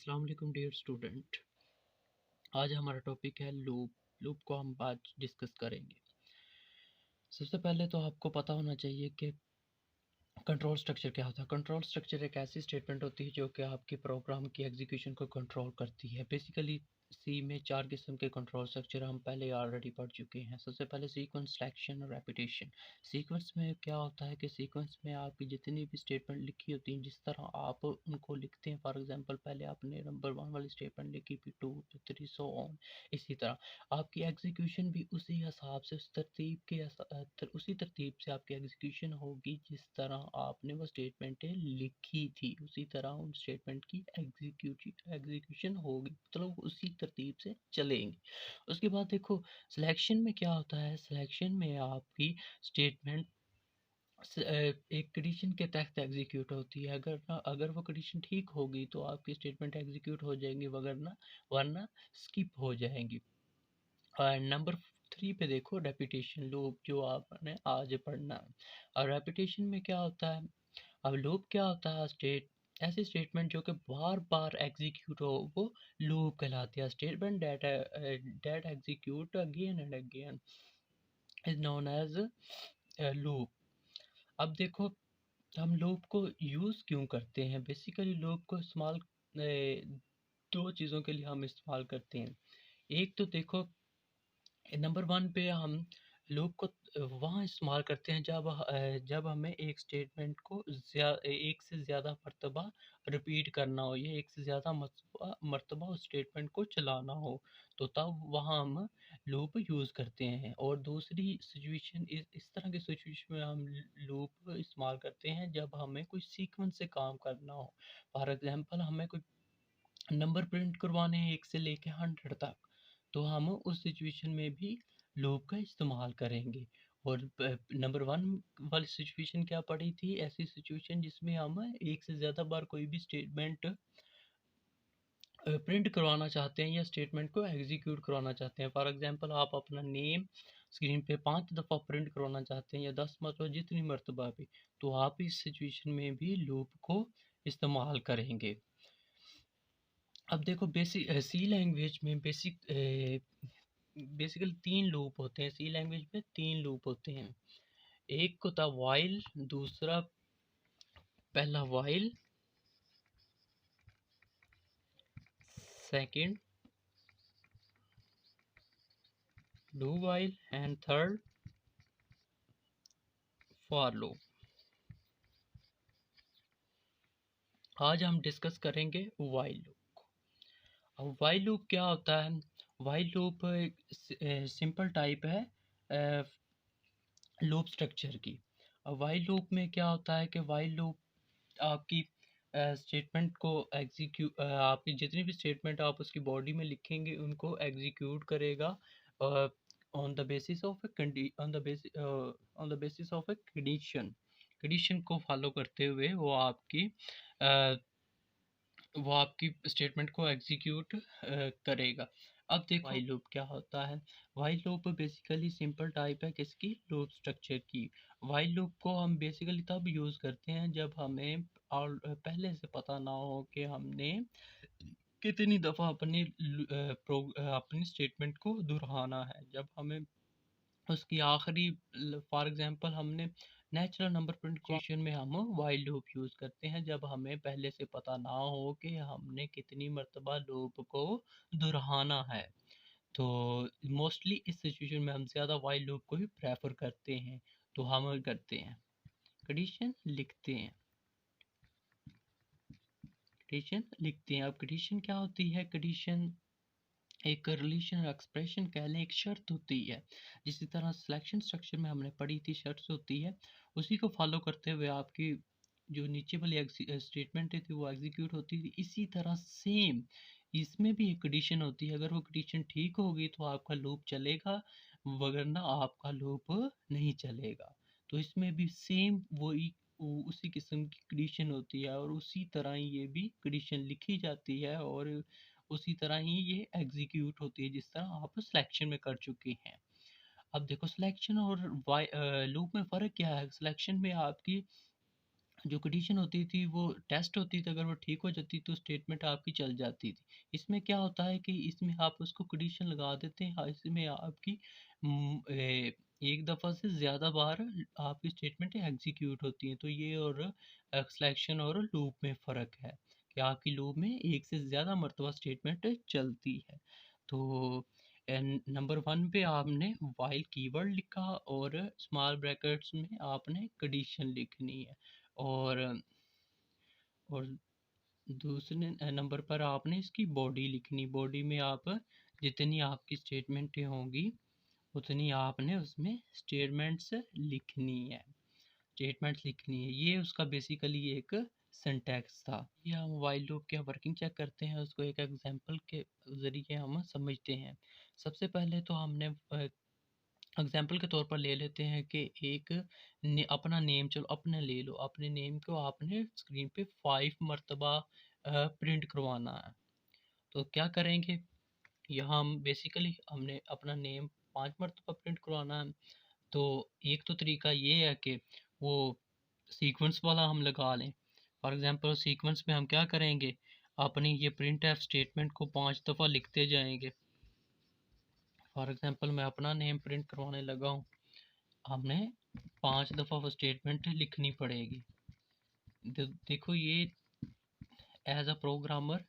अस्सलाम वालेकुम dear student. आज हमारा टॉपिक है लूप को हम आज डिस्कस करेंगे। सबसे पहले तो आपको पता होना चाहिए कि कंट्रोल स्ट्रक्चर क्या होता है। कंट्रोल स्ट्रक्चर एक ऐसी स्टेटमेंट होती है जो कि आपकी प्रोग्राम की एग्जीक्यूशन को कंट्रोल करती है। बेसिकली सी में चार किस्म के कंट्रोल स्ट्रक्चर हम पहले ऑलरेडी पढ़ चुके हैं। सबसे पहले सीक्वेंस, सिलेक्शन और रेपिटेशन। सीक्वेंस में क्या होता है कि सीक्वेंस में आपकी जितनी भी स्टेटमेंट लिखी होती हैं, जिस तरह आप उनको लिखते हैं, फॉर एग्जांपल पहले आपने नंबर 1 वाली स्टेटमेंट लिखी, फिर 2 फिर 3 सो ऑन। इसी तरह आपकी एग्जीक्यूशन भी उसी हिसाब से उसी तरतीब से आपकी एग्जीक्यूशन होगी जिस तरह आपने वो स्टेटमेंटें लिखी थी, उसी तरह उन स्टेटमेंट की एग्जीक्यूशन होगी, मतलब उसी तरतीब से चलेंगे। उसके बाद देखो सिलेक्शन में क्या होता है। सिलेक्शन में आपकी स्टेटमेंट एक कंडीशन के तहत एग्जीक्यूट होती है। अगर वो कंडीशन ठीक होगी तो आपकी स्टेटमेंट एग्जीक्यूट हो जाएंगी, वरना स्किप हो जाएंगी। और नंबर 3 पे देखो रेपिटेशन लूप, जो आपने आज पढ़ना है। और रेपिटेशन में क्या होता है, अब लूप क्या होता है, ऐसी स्टेटमेंट जो कि बार बार एग्जीक्यूट हो वो लूप कहलाती है। Statement that execute again and again is known as loop. अब देखो हम लूप को यूज़ क्यों करते हैं। बेसिकली लूप को इस्तेमाल दो चीज़ों के लिए हम इस्तेमाल करते हैं। एक तो देखो नंबर 1 पे हम लूप को वहाँ इस्तेमाल करते हैं जब हमें एक स्टेटमेंट को एक से ज़्यादा मरतबा रिपीट करना हो, या एक से ज़्यादा मरतबा उस स्टेटमेंट को चलाना हो, तो तब वहाँ हम लूप यूज़ करते हैं। और दूसरी सिचुएशन इस तरह की सिचुएशन में हम लूप इस्तेमाल करते हैं जब हमें कोई सीक्वेंस से काम करना हो। फॉर एग्जांपल हमें कोई नंबर प्रिंट करवाने हैं 1 से लेके 100 तक, तो हम उस सिचुएशन में भी लूप का इस्तेमाल करेंगे। और नंबर 1 वाली सिचुएशन क्या पड़ी थी, ऐसी सिचुएशन जिसमें हम एक से ज़्यादा बार कोई भी स्टेटमेंट प्रिंट करवाना चाहते हैं या स्टेटमेंट को एग्जीक्यूट करवाना चाहते हैं। फॉर एग्जांपल आप अपना नेम स्क्रीन पे 5 दफ़ा प्रिंट करवाना चाहते हैं, या 10 मरतबा, जितनी मरतबा भी, तो आप इस सिचुएशन में भी लूप को इस्तेमाल करेंगे। अब देखो सी लैंग्वेज में बेसिकली 3 लूप होते हैं। सी लैंग्वेज में 3 लूप होते हैं। एक होता व्हाइल, दूसरा पहला while, second do while and third for loop. आज हम डिस्कस करेंगे व्हाइल लूप को। अब व्हाइल लूप क्या होता है। व्हाइल लूप एक सिंपल टाइप है लूप स्ट्रक्चर की। अब व्हाइल लूप में क्या होता है कि व्हाइल लूप आपकी स्टेटमेंट को आपकी जितनी भी स्टेटमेंट आप उसकी बॉडी में लिखेंगे उनको एग्जीक्यूट करेगा on the basis of on the basis of a condition को फॉलो करते हुए अ, वो आपकी स्टेटमेंट को एग्जीक्यूट करेगा। अब देखो व्हाइल लूप क्या होता है। While loop basically simple type है किसकी, लूप स्ट्रक्चर की। व्हाइल लूप को हम बेसिकली तब यूज़ करते हैं जब हमें और पहले से पता ना हो कि हमने कितनी दफ़ा अपनी स्टेटमेंट को दोहराना है। जब हमें उसकी आखिरी फॉर एग्जांपल हमने नेचुरल नंबर प्रिंट में हम व्हाइल लूप यूज़ करते हैं जब हमें पहले से पता ना हो कि हमने कितनी मरतबा लूप को दोहराना है। तो मोस्टली इस सिचुएशन में हम ज़्यादा व्हाइल लूप को ही प्रेफर करते हैं। तो हम करते हैं कंडीशन लिखते हैं। अब कंडीशन क्या होती है, कंडीशन एक रिलेशन एक्सप्रेशन कह लें, एक शर्त होती है। जिसी तरह सिलेक्शन स्ट्रक्चर में हमने पढ़ी थी शर्त होती है, उसी को फॉलो करते हुए आपकी जो नीचे वाली स्टेटमेंट थी वो एग्जीक्यूट होती थी। इसी तरह सेम इसमें भी एक कंडीशन होती है। अगर वो कंडीशन ठीक होगी तो आपका लूप चलेगा, वरना आपका लूप नहीं चलेगा। तो इसमें भी सेम उसी किस्म की कंडीशन होती है, और उसी तरह ये भी कंडीशन लिखी जाती है, और उसी तरह ही ये एग्जीक्यूट होती है जिस तरह आप सिलेक्शन में कर चुके हैं। अब देखो सिलेक्शन और लूप में फ़र्क क्या है। सिलेक्शन में आपकी जो कंडीशन होती थी वो टेस्ट होती थी, अगर वो ठीक हो जाती तो स्टेटमेंट आपकी चल जाती थी। इसमें क्या होता है कि इसमें आप उसको कंडीशन लगा देते हैं, हाँ, इसमें आपकी एक दफ़ा से ज़्यादा बार आपकी स्टेटमेंट एग्जीक्यूट होती हैं। तो ये और सिलेक्शन और लूप में फ़र्क है कि आपकी लूप में एक से ज़्यादा मरतबा स्टेटमेंट चलती है। तो नंबर 1 पे आपने व्हाइल कीवर्ड लिखा और स्मॉल ब्रैकेट्स में आपने कंडीशन लिखनी है। और और दूसरे नंबर पर आपने इसकी बॉडी लिखनी। बॉडी में आप जितनी आपकी स्टेटमेंटें होंगी उतनी आपने उसमें स्टेटमेंट्स लिखनी है। ये उसका बेसिकली एक सिंटैक्स था। ये हम व्हाइल लूप की वर्किंग चेक करते हैं, उसको एक एग्जांपल के ज़रिए हम समझते हैं। सबसे पहले तो हमने एग्जाम्पल के तौर पर ले लेते हैं कि अपना नेम, चलो अपने ले लो, अपने नेम को आपने स्क्रीन पे 5 मरतबा प्रिंट करवाना है। तो क्या करेंगे, यहाँ हम बेसिकली हमने अपना नेम 5 मरतबा प्रिंट करवाना है। तो एक तो तरीका ये है कि वो सीक्वेंस वाला हम लगा लें। फॉर एग्जांपल सीक्वेंस में हम क्या करेंगे, अपनी ये प्रिंट एफ स्टेटमेंट को 5 दफ़ा लिखते जाएंगे। फॉर एग्जांपल मैं अपना नेम प्रिंट करवाने लगा हूँ, हमने 5 दफ़ा वो स्टेटमेंट लिखनी पड़ेगी। देखो ये एज अ प्रोग्रामर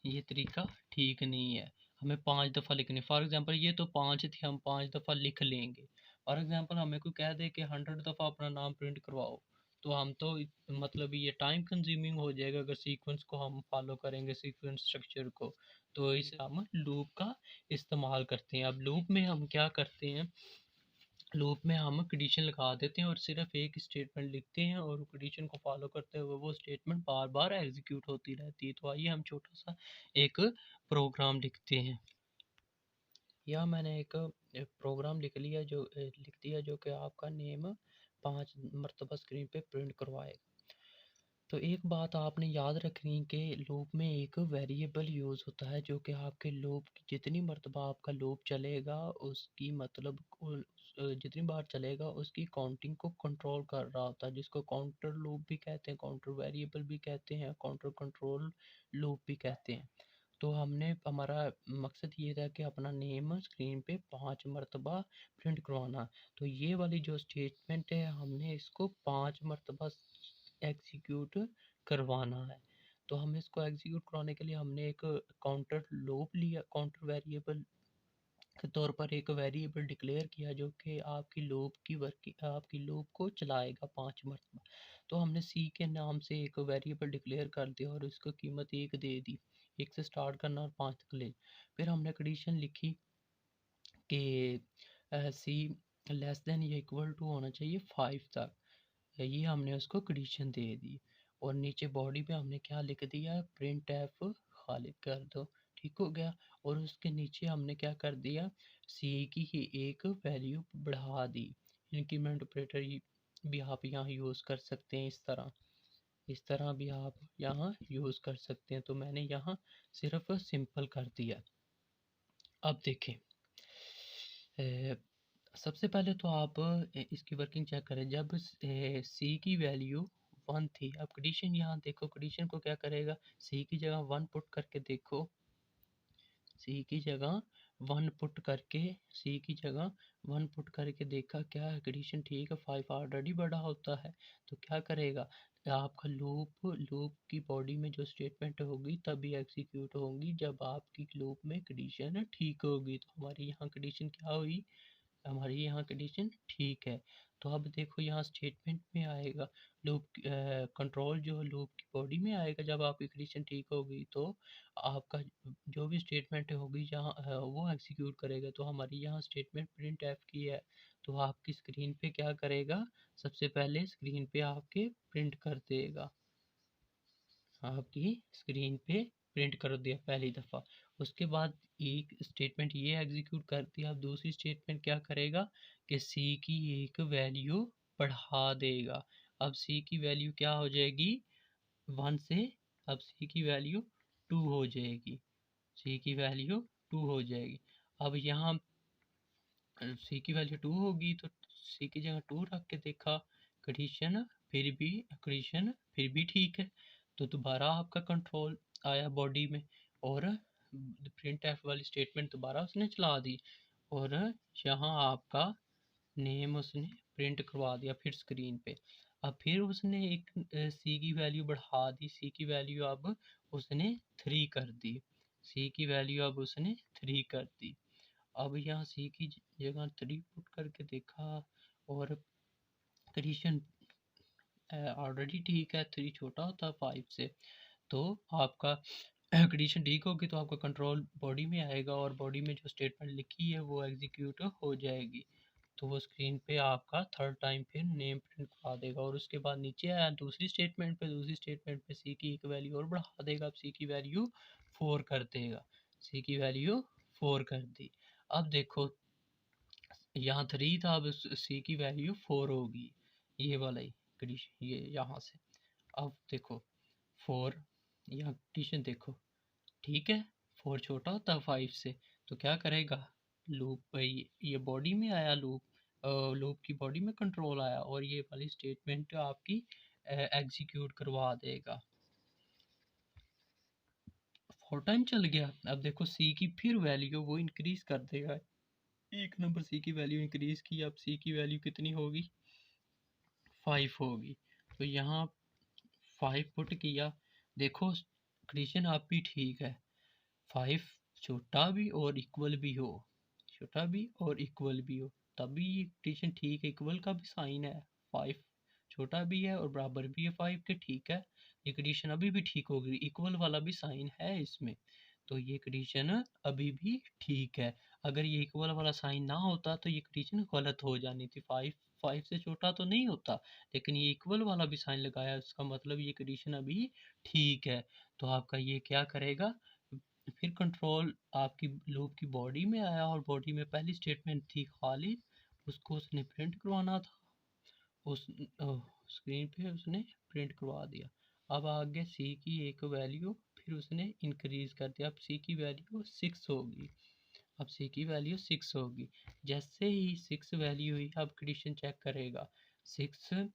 ये तरीका ठीक नहीं है, हमें 5 दफ़ा लिखनी। फॉर एग्जांपल ये तो 5 थी, हम 5 दफ़ा लिख लेंगे। फॉर एग्जांपल हमें कोई कह दे कि 100 दफ़ा अपना नाम प्रिंट करवाओ, तो हम तो मतलब ये टाइम कंज्यूमिंग हो जाएगा अगर सीक्वेंस को हम फॉलो करेंगे, सीक्वेंस स्ट्रक्चर को। तो इसे हम लूप का इस्तेमाल करते हैं। अब लूप में हम क्या करते हैं, लूप में हम कंडीशन लगा देते हैं और सिर्फ एक स्टेटमेंट लिखते हैं और कंडीशन को फॉलो करते हुए वो स्टेटमेंट बार बार एग्जीक्यूट होती रहती है। तो आइए हम छोटा सा एक प्रोग्राम लिखते हैं। या मैंने एक प्रोग्राम लिख दिया जो कि आपका नेम 5 मरतबा स्क्रीन पे प्रिंट करवाएगा। तो एक बात आपने याद रखनी कि लूप में एक वेरिएबल यूज़ होता है जो कि आपके लूप की जितनी मरतबा आपका लूप चलेगा उसकी मतलब जितनी बार चलेगा उसकी काउंटिंग को कंट्रोल कर रहा होता है, जिसको काउंटर लूप भी कहते हैं, काउंटर वेरिएबल भी कहते हैं, काउंटर कंट्रोल लूप भी कहते हैं। तो हमारा मकसद ये था कि अपना नेम स्क्रीन पे 5 मरतबा प्रिंट करवाना। तो ये वाली जो स्टेटमेंट है हमने इसको 5 मरतबा एग्जीक्यूट करवाना है। तो हमें इसको एग्जीक्यूट कराने के लिए हमने एक काउंटर लूप लिया, काउंटर वेरिएबल के तौर पर एक वेरिएबल डिक्लेयर किया जो कि आपकी लूप को चलाएगा 5 मरतबा। तो हमने सी के नाम से एक वेरिएबल डिक्लेयर कर दिया और इसको कीमत 1 दे दी, 1 से स्टार्ट करना और 5 तक ले। फिर हमने कंडीशन लिखी कि सी लेस देन या इक्वल टू होना चाहिए 5 तक। ये हमने उसको कंडीशन दे दी और नीचे बॉडी पे हमने क्या लिख दिया, प्रिंट एफ खाली कर दो। ठीक हो गया। और उसके नीचे हमने क्या कर दिया, सी की ही एक वैल्यू बढ़ा दी। इंक्रीमेंट ऑपरेटर भी आप यहाँ यूज़ कर सकते हैं, इस तरह भी आप यहाँ यूज़ कर सकते हैं। तो मैंने यहाँ सिर्फ सिंपल कर दिया। अब देखें, सबसे पहले तो आप इसकी वर्किंग चेक करें। जब सी की वैल्यू 1 थी, अब कंडीशन यहाँ देखो, कंडीशन को क्या करेगा, सी की जगह 1 पुट करके देखो, सी की जगह 1 पुट करके सी की जगह 1 पुट करके देखा क्या है, कंडीशन ठीक है, 5 ऑलरेडी बड़ा होता है। तो क्या करेगा, आपका लूप की बॉडी में जो स्टेटमेंट होगी तभी एग्जीक्यूट होगी जब आपकी लूप में कंडीशन ठीक होगी। तो हमारी यहाँ कंडीशन क्या हुई, हमारी यहाँ कंडीशन ठीक है। तो अब देखो यहाँ स्टेटमेंट में आएगा, लूप कंट्रोल जो लूप की बॉडी में आएगा जब आपकी कंडीशन ठीक होगी, तो आपका जो भी स्टेटमेंट होगी जहाँ वो एग्जीक्यूट करेगा। तो हमारी यहाँ स्टेटमेंट प्रिंट एफ की है, तो आपकी स्क्रीन पे क्या करेगा, सबसे पहले स्क्रीन पे आपके प्रिंट कर देगा, आपकी स्क्रीन पे प्रिंट कर दिया पहली दफ़ा। उसके बाद एक स्टेटमेंट ये एग्जीक्यूट कर दिया। अब दूसरी स्टेटमेंट क्या करेगा कि सी की एक वैल्यू बढ़ा देगा। अब सी की वैल्यू क्या हो जाएगी, 1 से अब सी की वैल्यू 2 हो जाएगी, सी की वैल्यू 2 हो जाएगी। अब यहाँ सी की वैल्यू 2 होगी तो सी की जगह 2 रख के देखा, कंडीशन फिर भी कंडीशन फिर भी ठीक है, तो दोबारा आपका कंट्रोल आया बॉडी में और प्रिंट एफ वाली स्टेटमेंट दोबारा उसने चला दी और यहाँ आपका नेम उसने प्रिंट करवा दिया फिर स्क्रीन पे। अब फिर उसने एक सी की वैल्यू बढ़ा दी, सी की वैल्यू अब उसने 3 कर दी, सी की वैल्यू अब उसने 3 कर दी। अब यहाँ सी की जगह 3 पुट करके देखा और कंडीशन ऑलरेडी ठीक है, 3 छोटा होता है 5 से, तो आपका कंडीशन ठीक होगी तो आपका कंट्रोल बॉडी में आएगा और बॉडी में जो स्टेटमेंट लिखी है वो एग्जीक्यूट हो जाएगी। तो वो स्क्रीन पे आपका थर्ड टाइम फिर नेम प्रिंट करा देगा और उसके बाद नीचे आया दूसरी स्टेटमेंट पे सी की एक वैल्यू और बढ़ा देगा, अब सी की वैल्यू 4 कर देगा, सी की वैल्यू 4 कर दी। अब देखो यहाँ 3 था, अब सी की वैल्यू 4 होगी, ये वाला ही कंडीशन, ये यहाँ से। अब देखो 4, यहाँ कंडीशन देखो ठीक है, 4 छोटा होता है 5 से, तो क्या करेगा लूप, ये बॉडी में आया लूप, लूप की बॉडी में कंट्रोल आया और ये वाली स्टेटमेंट आपकी एग्जीक्यूट करवा देगा। 4 टाइम चल गया। अब देखो सी की फिर वैल्यू वो इंक्रीज कर देगा, एक नंबर सी की वैल्यू इंक्रीज की, अब सी की वैल्यू कितनी होगी 5 होगी, तो यहाँ 5 पुट किया, देखो कंडीशन आप भी ठीक है, 5 छोटा भी और इक्वल भी हो, छोटा भी और इक्वल भी हो, तभी ये कंडीशन ठीक है, इक्वल का भी साइन है, 5 छोटा भी है और बराबर भी है 5 के, ठीक है, ये कंडीशन अभी भी ठीक होगी, इक्वल वाला भी साइन है इसमें, तो ये कंडीशन अभी भी ठीक है। अगर ये इक्वल वाला साइन ना होता तो ये कंडीशन गलत हो जानी थी, 5 से छोटा तो नहीं होता, लेकिन ये इक्वल वाला भी साइन लगाया, इसका मतलब ये कंडीशन अभी ठीक है। तो आपका ये क्या करेगा, फिर कंट्रोल आपकी लूप की बॉडी में आया और बॉडी में पहली स्टेटमेंट थी खाली, उसको उसने प्रिंट करवाना था, उस स्क्रीन पे उसने प्रिंट करवा दिया। अब आगे सी की एक वैल्यू फिर उसने इंक्रीज कर दिया, अब सी की वैल्यू 6 होगी, अब सी की वैल्यू 6 होगी, जैसे ही 6 वैल्यू हुई अब कंडीशन चेक करेगा 6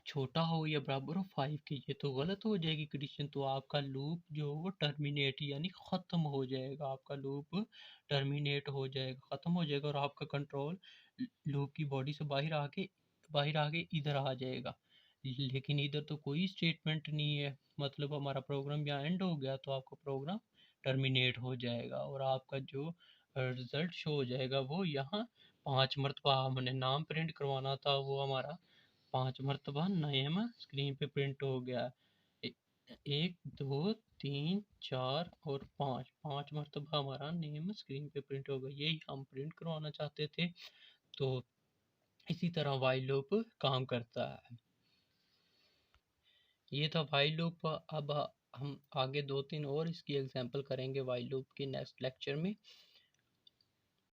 छोटा हो या बराबर हो 5 के, ये तो गलत हो जाएगी कंडीशन, तो आपका लूप जो वो टर्मिनेट यानी ख़त्म हो जाएगा, आपका लूप टर्मिनेट हो जाएगा, ख़त्म हो जाएगा और आपका कंट्रोल लूप की बॉडी से बाहर आके इधर आ जाएगा, लेकिन इधर तो कोई स्टेटमेंट नहीं है, मतलब हमारा प्रोग्राम यहाँ एंड हो गया, तो आपका प्रोग्राम टर्मिनेट हो जाएगा और आपका जो रिज़ल्ट शो हो जाएगा वो यहाँ 5 मरतबा हमने नाम प्रिंट करवाना था, वो हमारा 5 मरतबा नेम स्क्रीन पे प्रिंट हो गया, 1 2 3 4 और 5 मरतबा हमारा नेम स्क्रीन पे प्रिंट हो गया, यही हम प्रिंट करवाना चाहते थे। तो इसी तरह वाइल लूप काम करता है। ये था वाइल लूप। अब हम आगे 2-3 और इसकी एग्जांपल करेंगे वाइल लूप के नेक्स्ट लेक्चर में।